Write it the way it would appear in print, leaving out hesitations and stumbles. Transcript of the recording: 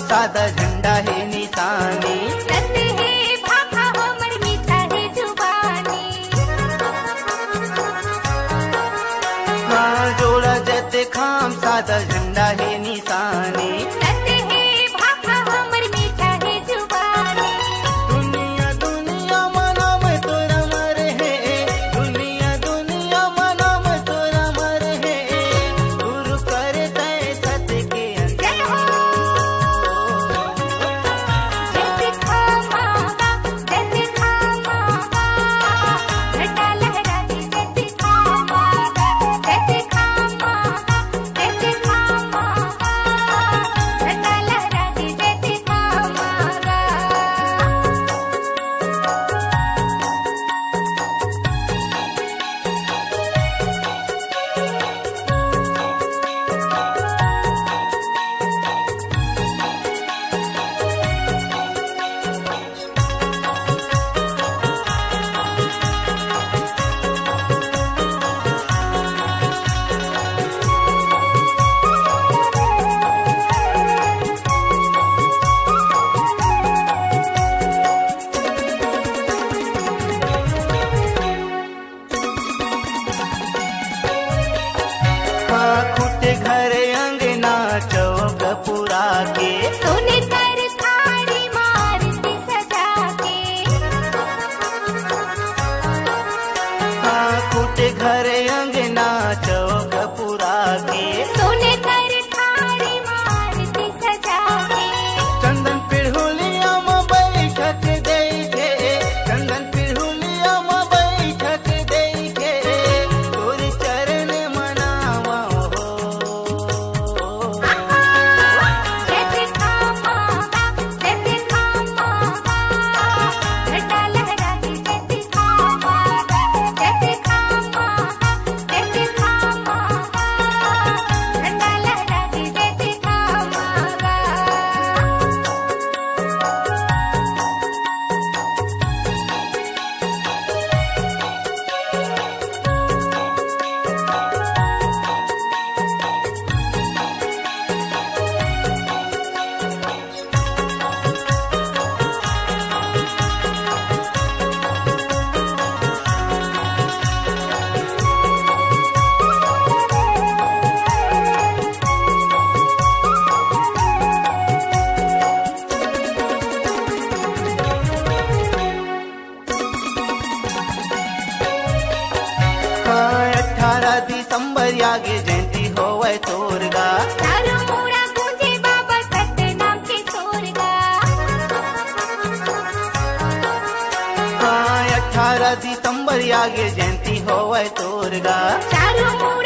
साधा झंडा है निशानी, रत्न है भाखा हमर मीठा है जुबानी। हाँ जोड़ा जते खाम साधा झंडा है निशानी। रत्न है भाखा हमर मीठा है जुबानी। दुनिया दुनिया मना में तोरा मर है, दुनिया दुनिया मना में तोरा मर है। गुरु करे तय सत्य के जय हो जय खा मागा, जय खा मागा, झंडा लहरा दे जय खा मागा, जय खा मागा, जय खा मागा, झंडा लहरा दे जय खा मागा। खुटे घर अंगना चौक पुरा के, सोने कर थाड़ी मारती सजा के। खुटे घर अंगना चौक पुरा के। सोने कर थाड़ी मारती सजा के। चंदन पिढ़ुलिया में बैठक देखे, चंदन पिढ़ुलिया में बैठक देखे। तोर चरण मनावा हो, जय खा मागा, जय खा मागा, झंडा लहरा दे जय खा मागा, जय खा मागा, जय खा दिसंबर यागे जयंती होवे तोरगा चारों मोड़ा गूंजे बाबा सतनाम के शोरगा 18 दिसंबर यागे जयंती होवे तोरगा चारों मोड़ा